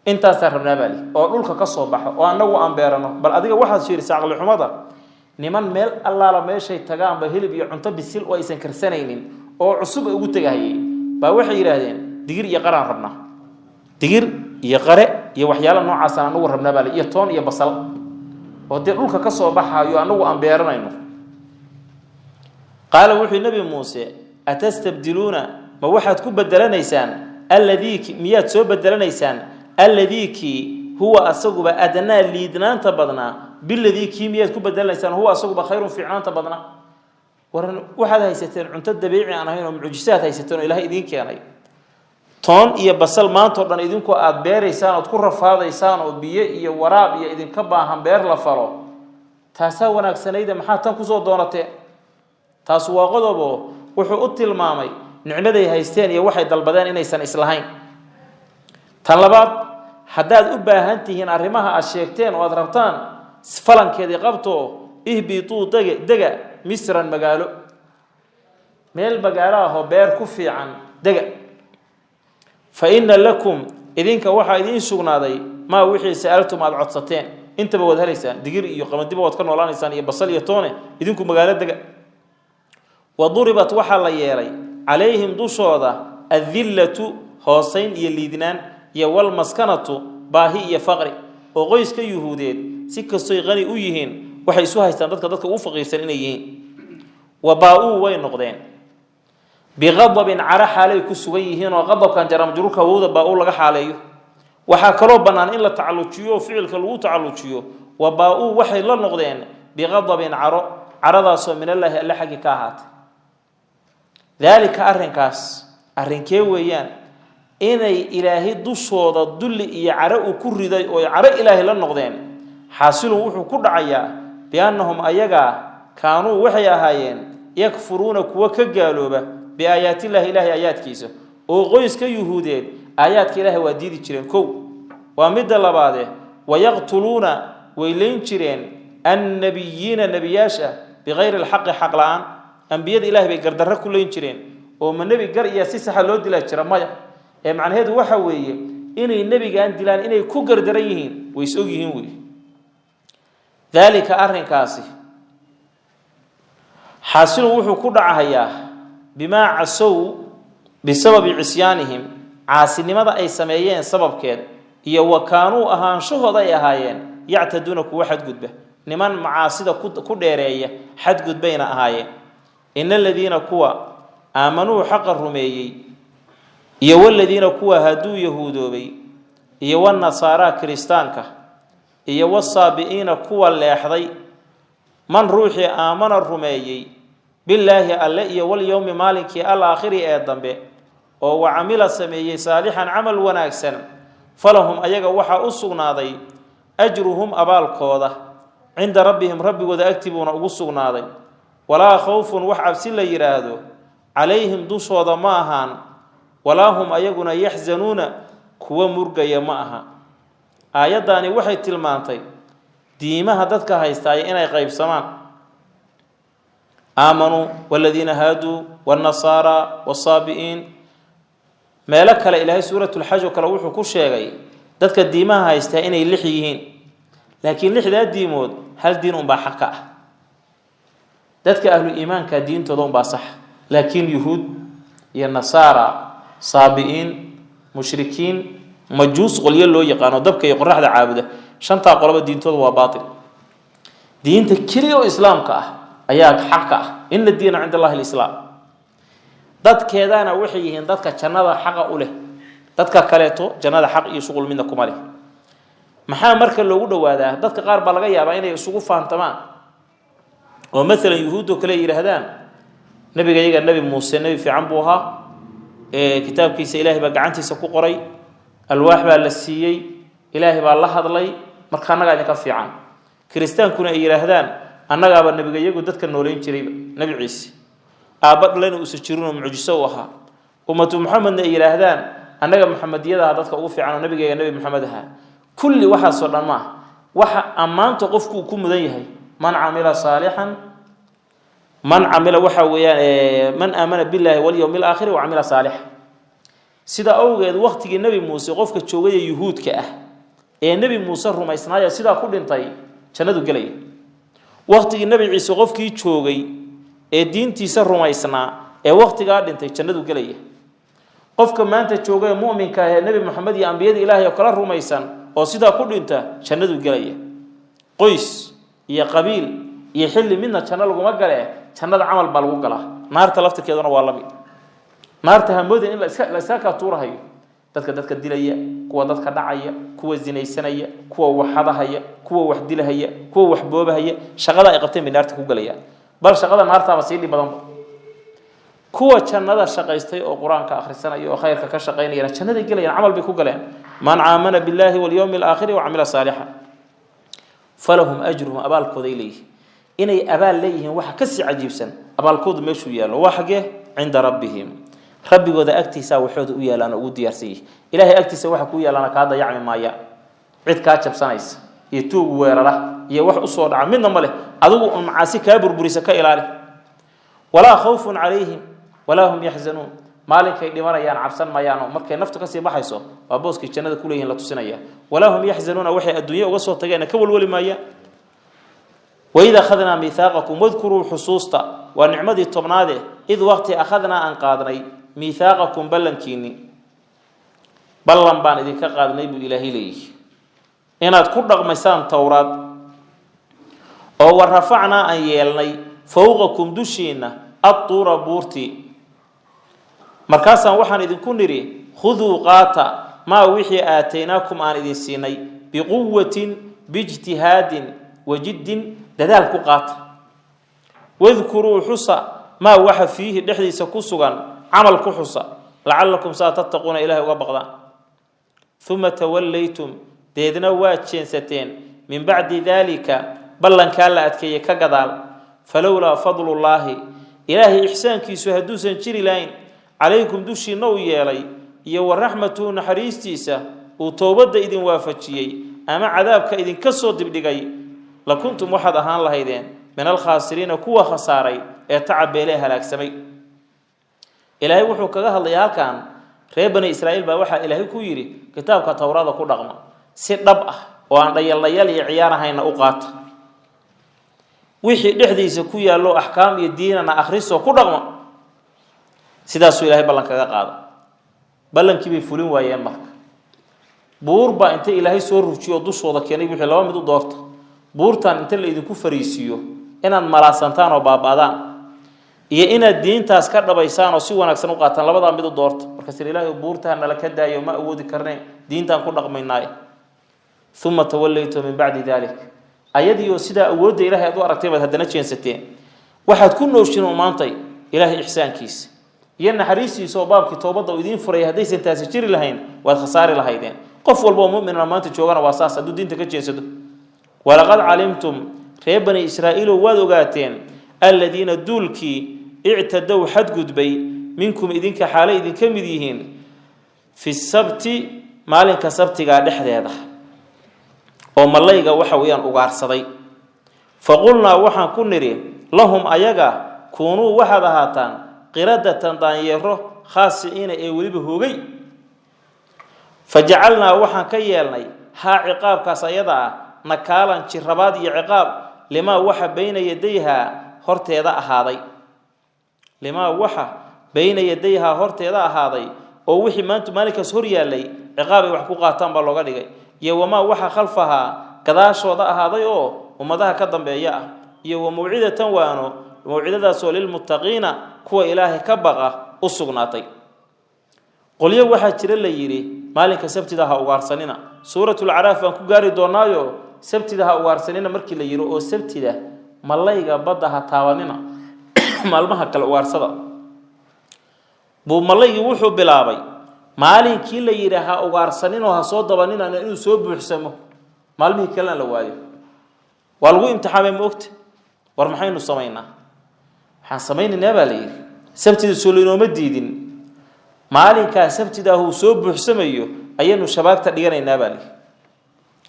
intaas rabnaa bali oo dhulka ka soo baxo oo anagu aan beerano bal adiga waxaad sheerisay aqal xumada niman meel Allah la meeshay tagaan ba hilib iyo cunto bisil oo aysan karsanaynin oo cusub ugu tagayay ba waxay yiraahdeen digir iyo qaraan rabnaa digir iyo qare iyo waxyaalo noocaas aan ugu rabnaa bal iyo toon iyo basal oo dhulka ka soo baxayo anagu aan beeranayno qaal wuxuu nabi Muuse atastabdiluna ma waxaad ku beddelanaysaan alladii miyad soo beddelanaysaan alladii huwa asaguba adnaa liidnaanta badna billadii miyad ku beddelanaysaan huwa asaguba khayrun fiicnaanta badna waxaad haysateen cunto dabiici aan ahayn oo mucjisaad haysateen oo ilaahay idin keenay toon iyo basal maanta oo dhan idinku aad beeraysaan oo ku rafaadaysaan oo biyo iyo waraab iyo idinka baahan beer la falo taasa wanaagsanayda maxaa tan ku soo doonateen taas waa qodobo wuxuu u tilmaamay nicmaday haysteen iyo waxay dalbadeen inaysan islahayn tan labaad haddaad u baahan tihiin arrimaha aad sheegteen oo aad rabtaan falankeedii qabto ihbituu dega misran magaalo meel magaalo ah oo beer ku fiican dega fa inna lakum idinka waxaa idiin sugnaaday maa wixii sa'altum aad codsateen intaba waad helaysaan digir iyo qamadiba waad ka noolaanaysaan iyo basal iyo toone idinku magaalo dega waduribat waxaa la yeelay calayhim dushooda adillatu hoosayn iyo liidnaan iyo walmaskanatu baahi iyo faqri oo qoyska yuhuudeed si kastoy qani u yihiin waxay isu haystaan dadka ugu faqiirsan inay yihiin wabaa'uu way noqdeen biqadabin cara xaalay ku sugan yihiin oo qadabkan jaramjururka wowda baa'uu laga xaaleeyo waxaa kaloo bannaan in la tacallujiyo oo ficilka lagu tacallujiyo wabaa'uu waxay la noqdeen biqadabin caradaasoo minallaahi alle xaggi ka ahaatay daalika arrinkaas arrinkee weeyaan inay ilaahay dushooda dulli iyo caro uu ku riday oo caro ilaahay la noqdeen xaasilun wuxuu ku dhacayaa biannahum ayagaa kaanuu waxay ahaayeen yakfuruuna kuwa ka gaalooba biaayaatillaahi ilaahay aayaadkiisa oo qoyska yuhuudeed aayaadka ilaahay waa diidi jireen kow waa midda labaade wayaqtuluuna way leyn jireen annabiyiina nebiyaasha bikayri alxaqi xaq la-aan ambiyada ilaahay bay gardarro ku leyn jireen oo ma nebi gar iyo si saxa loo dilaa jira maya ee macnaheedu waxa weeye inay nebigaan dilaan inay ku gardaran yihiin way is og yihiin wey daalika arrinkaasi xaasilun wuxuu ku dhacahayaa bimaa casow bisababi cisyaanihim caasinimada ay sameeyeen sababkeed iyo wa kaanuu ahaanshahooda ay ahaayeen yactaduuna kuwa xadgudba niman macaasida ku dheereeya xadgudbayna ahaayeen ina aladiina kuwa aamanuu xaqa rumeeyey iyo waladiina kuwa hadduu yahuudoobay iyo wanasaaraa kiristaanka iyo wasaabi'iina kuwa leexday man ruuxii aamana rumeeyey billaahi alle iyo walyowmi maalinkii alaakhiri ee dambe oo wacamila sameeyey saalixan camal wanaagsan falahum ayaga waxaa u sugnaaday ajruhum abaalkooda cinda rabbihim rabbigooda agtibuuna ugu sugnaaday walaa khawfun wax cabsi la yidhaahdo calayhim dushooda ma ahaan walaa hum ayaguna yaxzanuuna kuwa murgaya ma aha aayaddaani waxay tilmaantay diimaha dadka haystaaya inay qaybsamaan aamanuu waladiina haaduu wannasaaraa wasaabi'iin meelo kale ilaahay suuratulxaj oo kale wuxuu ku sheegay dadka diimaha haystaa inay lix yihiin laakiin lixdaa diimood hal diin unbaa xaq ka ah dadka ahlu iimaanka diintooda unbaa sax laakiin yuhuud iyo nasaara saabi'iin mushrikiin majuus qolyo loo yaqaano dabka iyo qoraxda caabuda shantaa qoloba diintooda waa baatil diinta keliya oo islaamka ah ayaa xaq ka ah ina diina cinda allahi alislaam dadkeedana waxay yihiin dadka jannada xaqa u leh dadka kaleeto jannada xaq iyo shuqul midna kuma leh maxaa marka loogu dhawaadaa dadka qaar baa laga yaabaa inay isugu faantamaan oo maalan yuhuuddo kale yidhaahdaan nabiga iyaga nabi muuse nabi fiican buu ahaa kitaabkiisa ilaahay baa gacantiisa ku qoray alwaax baa la siiyey ilaahay baa la hadlay marka annagaa idinka fiican kiristaankuna ay yidhaahdaan annagaaba nabiga iyagu dadka nooleyn jirayba nabi ciise aabba dhalena uusa jirinoo mucjiso u ahaa ummatu muxamedna ay yidhaahdaan annaga muxamediyadaha dadka ugu fiican oo nabigeega nabi maxamed ahaa kulli waxaasoo dhan maaha waxa ammaanta qofku uu ku mudan yahay man camila saalixan man camila waxa weeyaan man aamana billaahi walyowmi alaakhiri wa camila saalixa sida awgeed waqtigii nebi muuse qofka joogaya yuhuudka ah ee nebi muuse rumaysnaaya sidaa ku dhintay jannadu gelaya waqtigii nebi ciise qofkii joogay ee diintiisa rumaysnaa ee waqtigaa dhintay jannadu gelaya qofka maanta jooga ee mu'minka ah ee nebi maxamed iyo ambiyada ilaahay oo kala rumaysan oo sidaa ku dhinta jannadu gelaya qoys iyo qabiil iyo xilli midna janno laguma gale jannada camal baa lagu galaa naarta laftirkeeduna waa lamid naarta hamoodin in la iska ka tuurahayo dadka dilaya kuwa dadka dhacaya kuwa zinaysanaya kuwa waxadahaya kuwa wax dilahaya kuwa wax boobahaya shaqada ay qabteen naarta ku galaya bal shaqada naarta ba sii badan kuwa jannada shaqaystay oo quraanka akhrisanaya oo khayrka ka shaqaynayna jannada galayaan amal bay ku galeen man aamana billahi wal yawmil aakhir wa amila salihan falahum ajruhum abaalkooda ilayhi inay abaal leeyihiin waxa ka sii cajiibsan abaalkoodu meeshuu yaalo waxage cinda rabbihim rabbigooda agtiisa waxooda u yaalaan oo u diyaarsan ilaahay agtiisa waxa ku yaalana ka dayacmi maaya cid ka jabsanaysa iyo tuug weerara iyo wax u soo dhaca midna ma leh adigu macaasi ka burburisa ka ilaali wala khawfun alayhim wala hum yahzanun maalinkay dhimarayaan cabsan maayaan markay naftu ka sii baxayso waa booskii jannada ku leeyihiin la tusinaya wala hum yahzanuna waxay adduunyo uga soo tageen ka walwali maaya وإذا أخذنا ميثاقكم واذكروا حصوصتا ونعمدي الطبناده إذ وقت أخذنا أن قادني ميثاقكم بلنكيني بلن بان إذن كقادني بإلهي ليه إن أذكر رغمسان توراة أو ورفعنا أن يلني فوقكم دشينا الطور بورتي مركاسا وحن إذن كنري خذوا قاتا ما وحي آتيناكم آن إذن سيني بقوة باجتهاد وجد ددال كقات واذكروا حصى ما وح فيه دحديس كسغان عمل كحصى لعلكم ستتقون إلهي وبغضا ثم توليتم ديدنا واتشنستين من بعد ذلك بلن كان لا أتكي كقدال فلولا فضل الله إلهي إحسان كيسو هدوسا جري لين عليكم دوشي نوي يلي يو الرحمة نحريستيسا وتوبد إذن وافتشي أما عذابك إذن كسو دبدقي لكنتم واحد أهان لهيدين من الخاسرين كوا خساري يتعب إليها لاكسمي إلهي وحو كغاها اللي كان ريب بني إسرائيل باوحا إلهي كويري كتابك توراة كو رغم سيد دبأ وأن يلي عيارها هين أقات وحي دحديس كويا لو أحكام يديننا أخرسو كو رغم سيداسو إلهي بلن كغا قاد بلن كبي فولين ويان مرك بوربا انت إلهي سور رجيو دوش وضا كياني بيحي لوا مدو دورت buurtan inta la idinku fariisiyo inaad malaasantaan oo baabadaan iyo inaad diintaas ka dhabaysaan oo si wanaagsan u qaataan labada mid u doorto marka sir ilaahay buurtan la ka daayo ma awoodi karnay diintan ku dhaqmaynaa thumma tawallaytu min ba'di dhalik ayadiyo sida awoodda ilaahay aad u aragtay baad hadana jeensateen waxaad ku nooshin maantay ilaahay ihsaankiisa iyo naxariisiisa oo baabkii toobada u idin furay hadaysan taasi jiri lahayn waad khasaari lahaydeen qof walba oo mu'min maanta joogana waa saas haduu diinta ka jeensado ولقد علمتم ريب بني إسرائيل وادوغاتين الذين دولكي اعتدوا حد قدبي منكم إذن كحالي إذن كمديهين في السبت مالك سبت قاعد أحد هذا وما الله يقى وحويان أغار صدي فقلنا وحن كنري لهم أيقا كونوا وحد هاتان قردة دانيره خاصئين إيولي بهوغي فجعلنا وحن كيالني ها عقاب كاسيدا نكالا شرباد يعقاب لما وحى بين يديها هرتيدا أهاضي لما وحى بين يديها هرتيدا أهاضي أو وحي ما أنتم مالك سوريا لي عقابي وحقوقاتان باللغة يوما وحى خلفها كذاش وضع أهاضي ومضاها كدن بياء يوم موعدة وانو موعدة سول المتقين كو إلهي كبغة أسقناتي قل يا وحى ترى يري مالك سبتدها وارسننا سورة العراف أنكو قاري دونايو سبتدها وارسننا مركي لا يرو أو سبتده ملايغا بدها تاواننا مالمها كلا وارسدا بو ملايغي وحو بلابي مالكي لا يرها وارسننا وها دباننا انو سو بخسمو مالمي كلا لا وايو والغو امتحان موقت war maxaynu sameeynaa waxaan sameeynaa baalay sabtida suuliino ma diidin maalinka sabtida uu soo buuxsamayo ayanu shabaagta dhiganaynaa baalay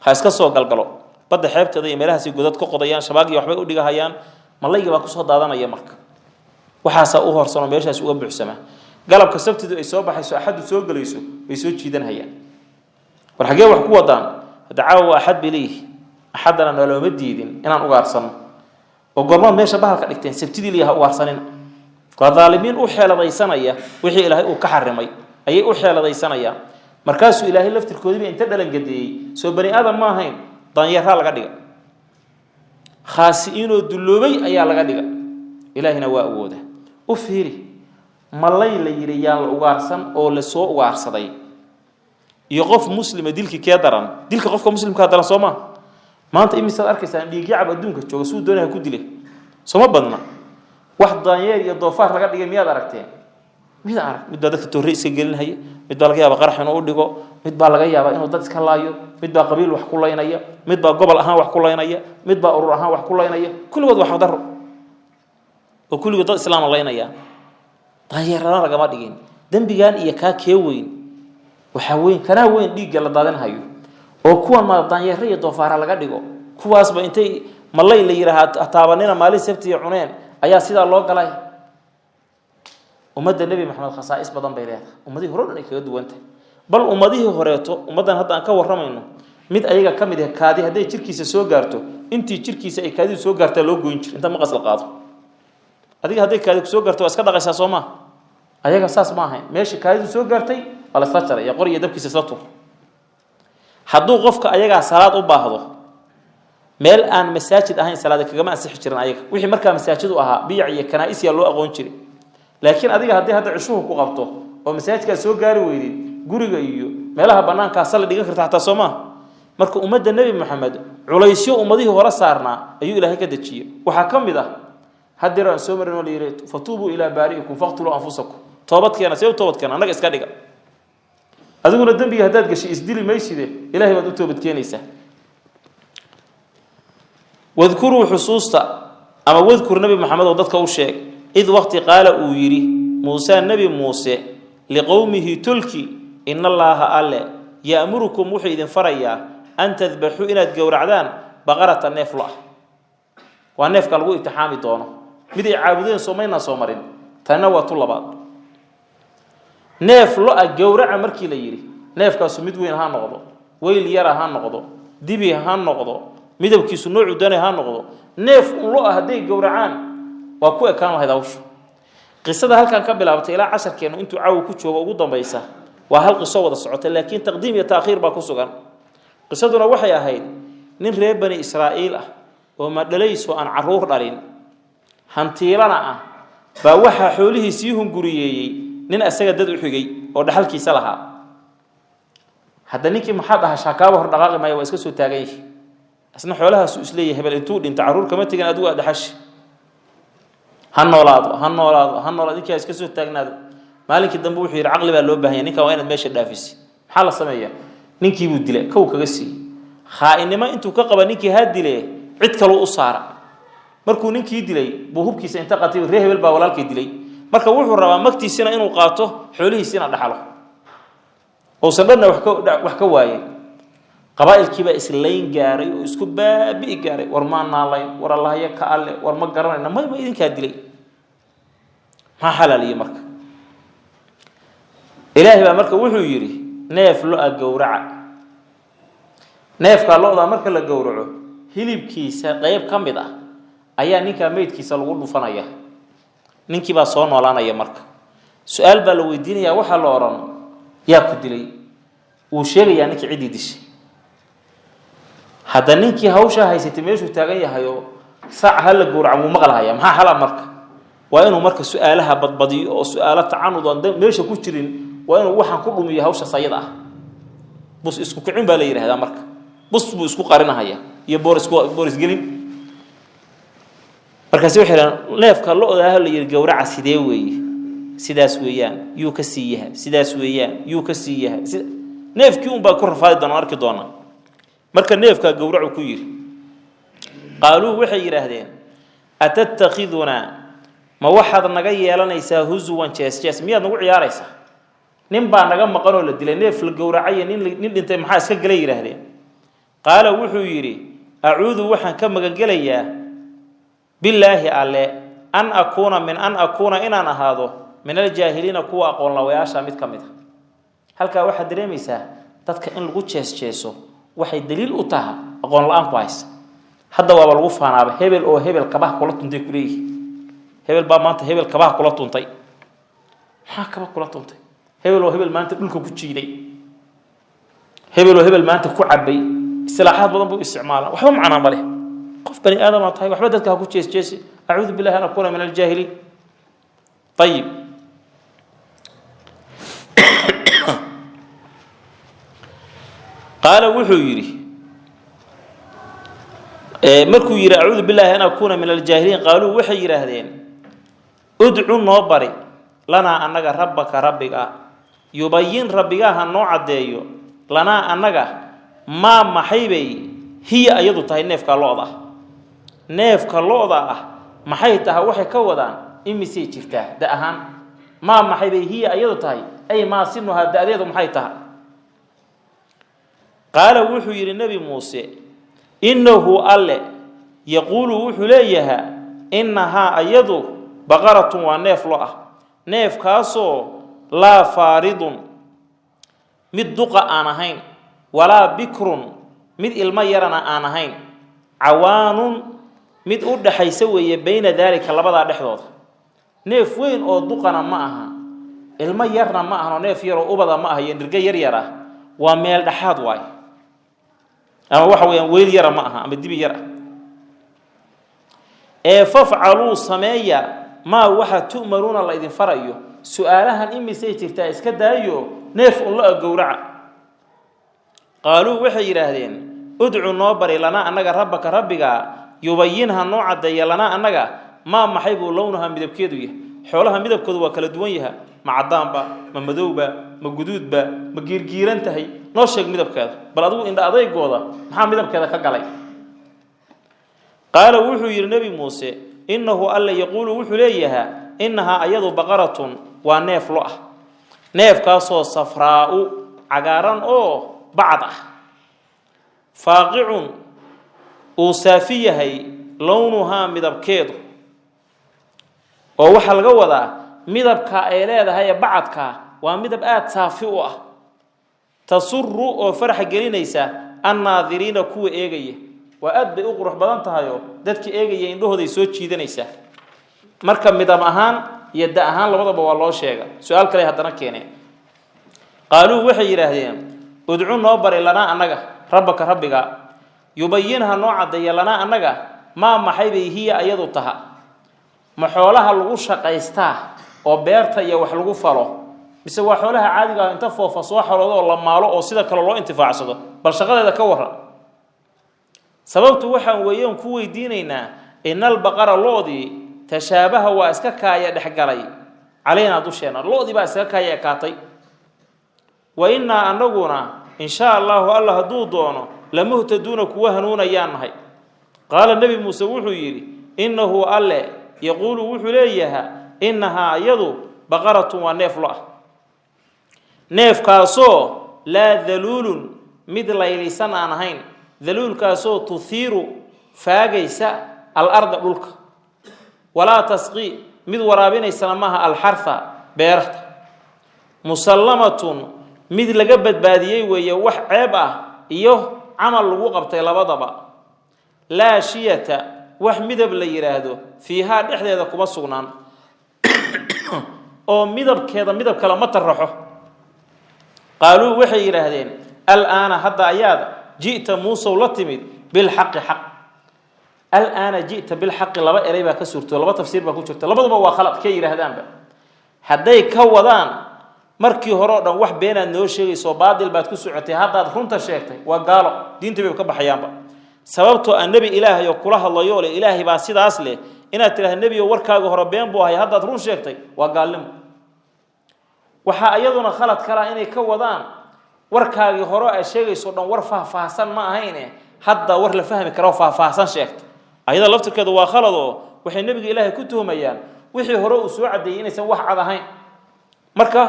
ha iska soo galgalo badda xeebtada iyo meelaha si godad ka qodayaan shabaag iyo waxba u dhigahayaan malayga baa ku soo daadanaya marka waxaas u horsano meeshaas uga buuxsama galabka sabtida ay soo baxayso axad soo galayso way soo jiidanayaan war xagee wax ku wadaan dacaawa axad bilih axadana noloma diidin inaan uga arsano وقرمان ماشى بها كدكتين سبتدي ليها وارسنين كظالمين او خيلديسانيا وخي الهي او كحرمي اي او خيلديسانيا markaas ilaahay laftirkoodii inta dhalan gadeeyay soo bani aadam ma ahayn danyara laga dhiga khaasiino duloobay ayaa laga dhiga ilaahina waa awooda u fiiri malay la yiriyaan la ugaarsan oo la soo ugaarsaday iyo qof muslima dilki ka daran dilka qofka muslimka daran Soomaa maanta imisaad arkaysan dhiig yacab adduunka jooga soo doonaha ku dilay soo ma badna wax daanyeer iyo doofaar laga dhigay miyaad aragteen mid arag mid dadka toori iska gelinaya mid baa laga yaabaa qarax inuu dhigo mid baa laga yaabaa inuu dad iska laayo mid baa qabiil wax ku leynaya mid baa gobol ahaan wax ku leynaya mid baa urur ahaan wax ku leynaya kulligood wax daro oo kulligood dad islaam leynaya daanyeerana laga ma dhigin dambigan iyo ka weyn waxa weyn kana weyn dhiigga la daadanayo oo kuwan ma daanyeer iyo doofaar laga dhigo kuwaas ba intay malay la yiraahdo taabanina maalin sabti iyo cuneen ayaa sida loo galay ummadda nabi maxamed khasaa'is badan bay leedahay ummadii hore ay kaga duwantay bal ummadii horeeto ummadan hadda aan ka waramayno mid ayaga kamid ah kaadi haday jirkiisa soo gaarto intii jirkiisa ay kaadi soo gaarta loo gooyn jir inta maqas la qaado adiga haday kaadi soo gaarto iska dhaqaysaa Soomaa ayaga saas ma ahayn meesha kaadi soo gaartay wala sajar ya qoriyo dabkiisa isla tur hadduu qofka ayaga salaad u baahdo meel aan masaajid ahayn salaad kaga ma ansixi jirin ayaga wixii marka masaajid u ahaa biic iyo kanaa'is ya loo aqoon jiray laakiin adiga hadda cishuhu ku qabto oo masaajidka soo gaari weydid guriga iyo meelaha banaanka sala dhigan kartaa hatta Soomaa marka ummadda nabi maxamed culaysyo ummadii hore saarnaa ayuu ilaahay ka dajiyay waxa kamid ah haddii soo marino leeyahay fatubu ila baariikum faqtulu anfusakum toobadkeena soo toobadkeena anaga iska dhiga adiguna dambiga hadaad gashay isdili meeshide ilaahay baad u toobad keenaysaa wadhkuru hususta ama wadhkur nabi maxamed oo dadka u sheeg id waqti qaala uu yiri muusa nabi muuse liqawmihi tulki inna allaha alla ya'murukum wuxuu idin farayaa an tadbahu inaad gowracdaan baqaratan neefla waa neefka lagu imtixaami doono mid ay caabudeen Soomayna soo marin tana waa tulabaad neef lo gowraca markii la yiri neefkaas mid weyn ha noqdo weyl yar ha noqdo dibi ha noqdo midabkiisu nooc u danay ha noqdo neef lo haday gowracaan waa ku ekaan lahayd awsho qisada halkan ka bilaabtay ilaa 10 keeno intuu caaw ku joogo ugu dambaysa waa hal qiso wada socotay laakiin taqdiim iyo taakhiir baa ku sugan qisaduna waxay ahayd nin reer bani Israa'iil ah oo ma dhalayso aan caruur dhalin hantiilana ah baa waxa xoolihiisii hunguriyeeyay nin asaga dad u xigay oo dhaxalkiisa lahaa hadda ninkii maxad ah shaqaabo hor dhaqaaqi maayo waa iska soo taagay asna xoolahaas uu isleeyahay hebel intuu dhinta caruur kama tagan adigu dhaxash hannoolaad ninka iska soo taagnaado maalinkii dambe wuxuu yiri aqli baa loo baahan yahay ninka waa inaad meesha dhaafisi maxaa la sameeyaa ninkii buu dilay kow kaga sii khaainimo intuu ka qaba ninkii ha dilay cid kale u saara markuu ninkii dilay buu hubkiisa inta qatay reer hebel baa walaalkii dilay marka wuxuu rabaa magtiisina inuu qaato xoolihiisina dhaxalo oo sababna wax ka waayay qabaa'ilkii baa islayn gaaray oo isku baabi gaaray war ma naalayn war Allah ya ka alle war ma garanayna ma idinka dilay ma halaliye marka ilaahi baa marka wuxuu yiri neef lo gowraca neefka looda marka la gowraco hilibkiisa qayb kamid ah ayaa ninka meedkiisa lagu dhufanaya ninkii baa soo noolaanaya marka su'aal baa la weydiinaya waxa la oran yaa ku dilay uu sheegaya ninkii cidii dishay hada ninkii hawsha haysatay meeshuu taagan yahay oo saac hal gowrac uu maqlaaya maxaa xala marka waa inuu marka su'aalaha badbadiyo oo su'aalo tacanud oo meesha ku jirin waa inuu waxaan ku dhumiyo hawsha sayid ah bus isku kicin baa la yiraahdaa marka bus buu isku qarinahaya iyo boris gelin markaas waxay leefka looda la yiri gowraca sidee weeye sidaas weeyaan yuu ka siiyahay sidaas weeyaan yuu ka siiyahay neefkii un baa ku rafaadi doona arki doona marka neefka gowracu ku yiri qaaluu waxay yiraahdeen atattakhiduna ma waxaad naga yeelanaysaa huzuwan jees miyaad nagu ciyaaraysaa nin baa naga maqan oo la dilay neef la gowracay nin dhintay maxaa iska galay yiraahdeen qaala wuxuu yiri a'uudu waxaan ka magangelayaa billaahi alle an akuna inaan ahaado min aljaahiliina kuwa aqoon lawayaasha mid kamid halka waxa dareemaysaa dadka in lagu jees-jeeso waxay daliil u tahay aqoon la'aan ku haysa hadda waa lagu faanaaba hebel oo hebel kabaha kula tuntay kulay hebel baa maanta hebel kabaha kula tuntay maxaa kabaha kula tuntay hebel oo hebel maanta dhulka ku jiiday hebel oo hebel maanta ku cabay islaaxaad badan buu isticmaalaa waxba macna ma leh qof bani aadam ah tahay waxba dadka ku jees-jeesi a'uudu billahi an akuna min aljaahiliin طيب قال وحو يري مركو يري أعوذ بالله أن أكون من الجاهلين قالوا وحي يراهدين ادعو نوبري لنا أنك ربك ربك يبين ربك هالنوع ديو لنا أنك ما محيبي هي أيضا تهي نيفك اللوضة نيفك اللوضة محيتها وحي كودان إمي سيجرتها ده أهان ما محيبي هي أيضا تهي أي ما سنها ده أيضا محيتها قال وحي للنبي موسى إنه ألا يقول وحي ليها إنها أيضا بقرة ونيف لأه نيف كاسو لا فارض مد دقة آنهين ولا بكر مد الميرنا آنهين عوان مد أرد حيسوي بين ذلك لبضع دحضوض نيف وين أو دقنا معها الميرنا معها نيف يرو أبدا معها ينرقى يريرا وميل دحاد واي أما وحوي ويل يرى معها أما الدبي يرى فافعلوا سمايا ما وحد تؤمرون الله إذن فرأيو سؤالها إمي سيترتا إسكدا أيو نيف الله الجورع قالوا وحي رهدين ادعوا النوبر لنا أنك ربك ربك يبينها النوع الدي لنا أنك ما محيب لونها مدبكيدوية حولها مدبكيدو وكالدويها مع الضامبة من مذوبة من جدودبة من جيرجيران تهي نوشك مدبكيد بل أدو إن أضيق جوضا محا مدبكيد كقلي قال وحي النبي موسى إنه ألا يقول وحي ليها إنها أيضا بقرة ونيف لؤه نيف كاسو صفراء عقاران أو بعضه فاقع وسافيه لونها مدبكيد ووحل قوضا مدبك إليه هي بعضك ومدبقات صافئة تصر وفرح قلينيسا الناظرين كو إيغيه وأد أقرح بدنتهايو ددك إيغيه إنه دي سو جيدنيسا marka midam ahaan yada ahaan labadaba waa loo sheegay su'aal kale hadana keenay qaaluu waxay yiraahdeen ud'u noo bari lana anaga rabbaka rabbiga yubayinha noo cadeeya lana anaga ma maxay hiya ayadu taha ma xoolaha lagu shaqaystaa oo beerta iyo wax lagu falo mise waa xoolaha caadiga ah inta foofa soo xaroodo oo la maalo oo sida kale loo intifaacsado bal shaqadeeda ka waran sababtu waxaan weeyeen ku weydiinaynaa inal baqara loodi تشابه واسكاكايا دحغلاي علينا دوشينا لودي با اسكاكايا كاتاي وإنا أنغونا إن شاء الله الله هدو دونو لمهتدون كوا هنونيان نحي قال النبي موسى وحو يري إنه الله يقول وحو ليها إنها يدو بقرة ونيف لا نيف كاسو لا ذلول مثل ليسان عنهين ذلول كاسو تثير فاقيسا الأرض للك ولا تسقي مد ورابين يسلمها الحرث بيرت مسلمة مد لقبت بادية ويا وح عيبة إيوه عمل لغو قبطي لبضبا لا شية وح مدب ليرادو فيها إحدى ذا كما سغنان أو مدب كذا مدب كلمات الرحو قالوا وحي يرهدين الآن حتى أياد جئت موسى ولتمد بالحق حق الآن جئت بالحق لبا إريبا كسرت لبا تفسير با كجرت لبدبا waa khalad ka yiraahdaan haday ka wadaan markii hore oo dhan wax been aad noo sheegayso baadil baad ku socotay haddaad runta sheegtay waa gaalo diinta bay ka baxayaanba sababtoo aan nabi ilaahay oo kula hadlayo oo ilaahay baa sidaas leh inaad tiraahdo nabi warkaaga hore been buu ahay haddaad run sheegtay waa gaalnimo waxa ayaduna khalad kala inay ka wadaan warkaaga hore ay sheegayso dhan war faahfaahsan ma ahayne hadda war la fahmi karo faahfaahsan sheegtay ayada laftirkeedu waa khalado waxay nabiga ilaahay ku tuhmayaan wixii hore uu soo cadeeyay inaysan wax cad ahayn marka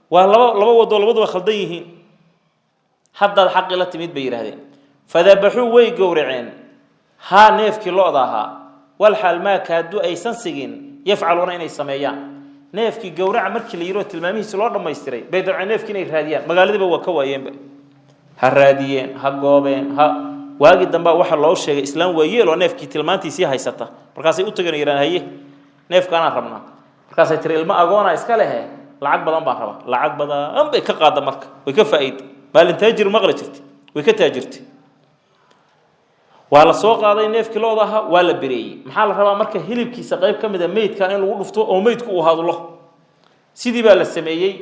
waa laba wado labadaba khaldan yihiin hadda xaq la timid bay yiraahdeen fadabahu way gowraceen ha neefkii loodaha wal hal ma kaadu aysan sigin yafcaluna inay sameeyaan neefkii gowraca markii la yiro tilmaamihiisa loo dhameystiray bay dabcan neefkii inay raadiyaan magaalada waa ka waayeen ha raadiyeen ha goobeen ha waagi damba waxa loo sheegay islaam weeyeel oo neefkii tilmaantiisii haysata markaas ay u tagan yaraan haye neefkaana rabnaa markaas ay tiri ilma agoona iska leh lacag badan baan rabaa lacag badan bay ka qaada marka way ka faa'iid maalin taajir maqla jirtay way ka taajirtay wala soo qaaday neefkii loodaha wala bireeyay maxaa la rabaa marka hilibkiisa qayb kamid ah meydka in lagu dhufto oo meydku uu hadlo sidii baa la sameeyay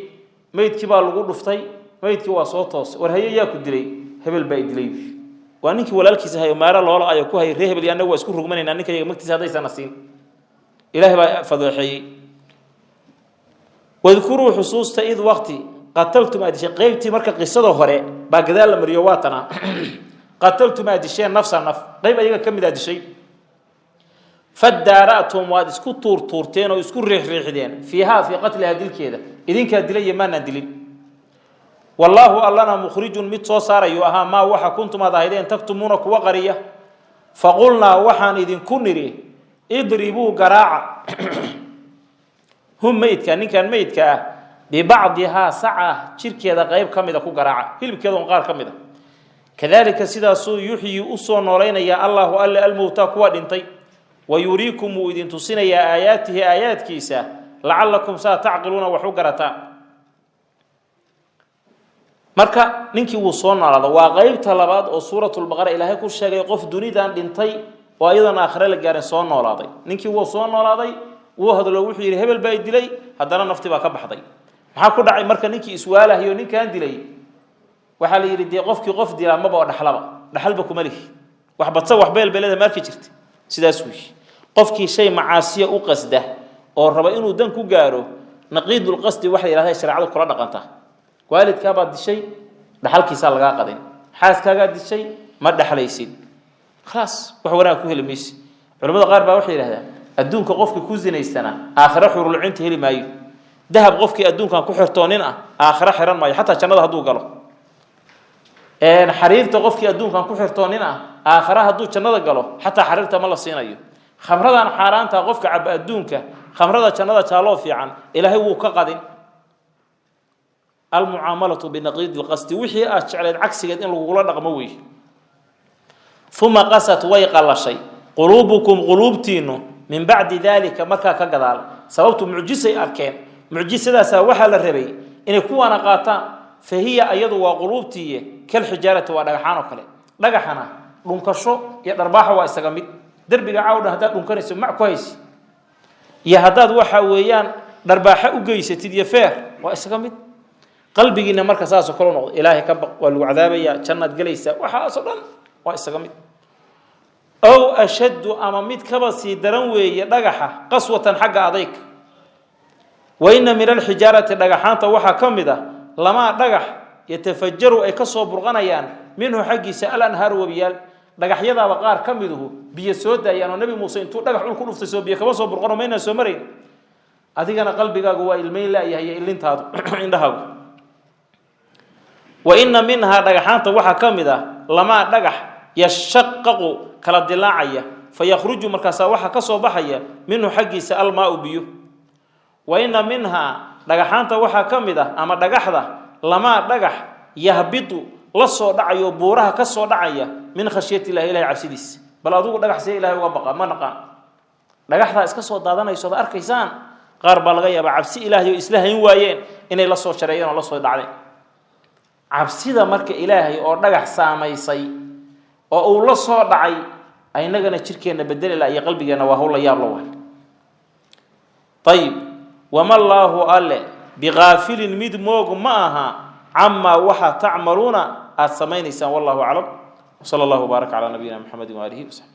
meydkii baa lagu dhuftay meydkii waa soo toos war haye yaa ku dilay hebel baa dilay وأنك ولالكيس هاي مارا لولا أيكو هاي رهب اللي أنا واسكو رغمنا إن أنك يجمعتي هذا يسنسين إلهي بقى فضحي واذكروا حصوص إذ وقتي قتلتم أدشي قيبتي مركا قصة هوري باقدال المريواتنا قتلتم أدشي نفسا نف قيب أيها كم ذا أدشي فادارأتم وادسكو طورتين ويسكو ريحدين فيها في قتل هذه الكيدة إذن كادلي ما ندلين والله ألنا مخرج متصو صار أيها ما وحا كنتم هذين تكتمونك وقرية فقلنا وحان إذن كنري اضربوا قراعة هم ميت كان ميت ببعضها ساعة شركة هذا غيب كمذا كو قراعة هل بكذا قار كمذا كذلك سيدا سو يحيي أصو نورين يا الله ألا الموتى كوا دنتي ويريكم إذن تصين يا آياته آيات كيسا لعلكم ستعقلون وحقرتا marka ninkii uu soo noolaado waa qaybta labaad oo suuratul baqara ilaahay ku sheegay qof dunidan dhintay oo ayadana aakhire la gaarin soo noolaaday ninkii uu soo noolaaday uu hadlo wuxuu yiri hebel baa dilay hadana nafti baa ka baxday maxaa ku dhacay marka ninkii iswaalahayo ninkan dilay waxa la yiri qofkii qof dilaa ma baa dhaxalba kuma lihi wax badsa wax beelada markii jirtay sidaas weey qofkii shay macaasiya u qasda oo raba inuu dan ku gaaro naqiidul qasdi waxa ilaahay shariicadu kula dhaqanta والدك بعد الشيء دحلك يسال لغا قدين حاسكا قد الشيء ما دحليسين خلاص وحورا كو هلميس علماء قار با وحي يراهدا ادونك قفك كو زينيستنا اخر خور العين هلي مايو ذهب قفك ادونك كو خرتونين اخر خيران مايو حتى جنده هدو غلو ان حريرته قفك ادونك كو خرتونين اخر هدو جنده غلو حتى حريرته ما لا سينايو خمردان حارانتا قفك عب ادونك خمرده جنده تالو فيعن الهي وو كقدين المعاملة بنقيض القصد وحي أشعل العكس إن الغلا نغموي ثم قست ويقل شيء قلوبكم قلوبتين من بعد ذلك مكا كقدال سببت معجزة أركان معجزة ذا سوحة للربي إن يكون قاطع فهي أيضا وقلوبتي كالحجارة ودغحان وكله دغحنا دونكشو يدرباح واستغمد دربي عاوده هذا دونكن يسمع كويس يا هداد waxa weeyaan darbaaxa u geysatid iyo feer waa istagmid qalbigiina marka saas oo kala noqdo ilaahay ka baq waa lagu cadaabaya jannad galaysa waxa soo dhan waa istagmid aw ashaddu ama mid kaba si daran weeye dhagaxa qaswatan xagga adayg wayna min alhijarati dhagaxanta waxa kamida lama dhagax yatafajjaru ay ka soo burqanayaan minhu xaqiisa al-anhar wabiyal dhagaxyada qaar kamiduhu biyo soo daayaan oo nabi Muuse intuu dhagax ul ku dhuftay soo biyo kaba soo burqano meena soo maray adigana qalbigaagu waa ilmeyn la yahay ilintaadu indhahaagu wa inna minha dhagaxanta waxa kamida lama dhagax yashaqqaqu kala dilaacaya fayakhruju markaas waxa ka soo baxaya minhu xaqiisa almaa'u biyo wa inna minha dhagaxanta waxa kamida ama dhagaxda lama dhagax yahbitu la soo dhacayo buuraha ka soo dhacaya min khashiyati ilaahi cabsidiis bal adigu dhagax say ilaahi uga baqa ma naqaan dhagaxda iska soo daadanayso arkaysaan qaar baa laga yaabaa cabsi ilaahi oo islaahayn waayeen inay la soo shareeyaan oo la soo dhacday cabsida marka ilaahi oo dhagax saameysay oo uu la soo dhacay aynagana jirkeena bedel la iyo qalbigeena waa hawla yaab la waay طيب وما الله ألا بغافل مد موج معها عما وحى تعملون السمين إنسان والله أعلم وصلى الله وبارك على نبينا محمد وآله وصحبه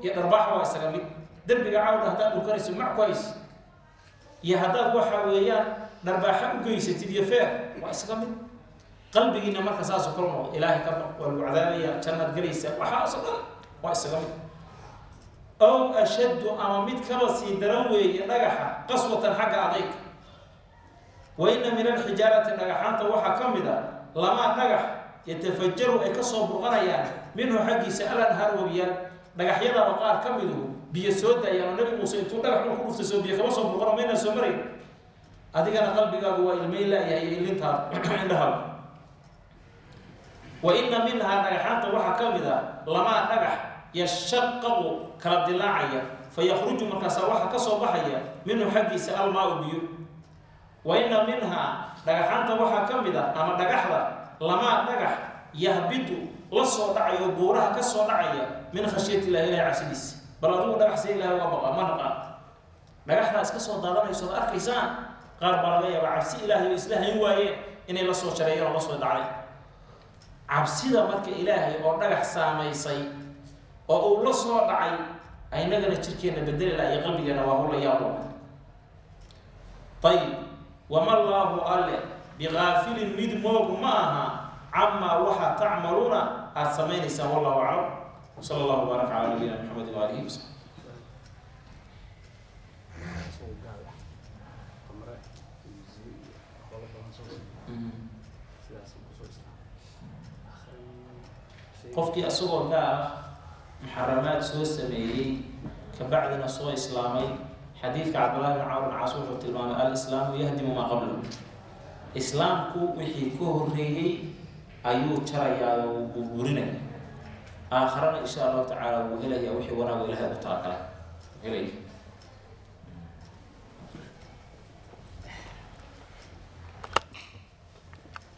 iyo dharbaaxa waa isaga mid derbiga cawda haddaad dhulkanayso mac ku hayso iyo haddaad waxa weeyaan dharbaaxa u geysatid iyo feer waa isaga mid qalbigiina marka saas oo kale noqdo ilaahay ka baq waa lagu cadaabaya jannaad galaysa waxaasoo dhan waa isaga mid ow ashaddu ama mid kaba sii daran weeye dhagaxa qaswatan xagga adayga wa inna min alxijaarati dhagaxaanta waxaa ka mid a lamaa dhagax yatafajaru ay kasoo burqanayaan minhu xaggiisa alanhaar wabiyaan dhagaxyadaba qaar ka midu biyo soo daayaan oo nabi muuse intuu dhagax dhul ku dhuftay soo biyo kama soo burqano maynaan soo marayn adigana qalbigaagu waa ilmayn laayahay iyo ilintaada indhahaaba wa inna minhaa dhagaxaanta waxaa ka mid a lamaa dhagax yashaqaqu kala dilaacaya fayakhruju markaasaa waxaa ka soo baxaya minhu xaggiisa almaa-u biyo wa inna minhaa dhagaxaanta waxaa ka mid a ama dhagaxda lamaa dhagax yahbidu la soo dhacayo buuraha ka soo dhacaya min khashyati illahi ilahi cabsidiisa bal adigu dhagax see ilahay uga baqa ma naqaan dhagaxdaa iska soo daadanayso ad arkaysaan qaar baa laga yaabaa cabsi ilaahay oo isla hayn waayeen inay la soo jareeyeen oo la soo dhacday cabsida marka ilaahay oo dhagax saamaysay oo uu la soo dhacay aynagana jirkeenna bedeli laha iyo qalbigeena waa hula yaabo ayib wama allaahu alle bigaafilin mid moog ma aha camaa waxaa tacmaluuna aada samaynaysaan wallahu aclam sala allahu baaraka calaa nabiyina maxamedi waalihi wasalam qofkii asagoo kaa ah muxaramaad soo sameeyey kabacdina soo islaamay xadiidka cabdullahi bin camr bin caas wuxuu tilmaamay alislaamu yahdimu maa qablahu islaamku wixii ka horreeyey ayuu jarayaa oo uu burburinaya aakharana insha allahu tacaala wuu helaya wixii wanaago ilahay u talagalay helaya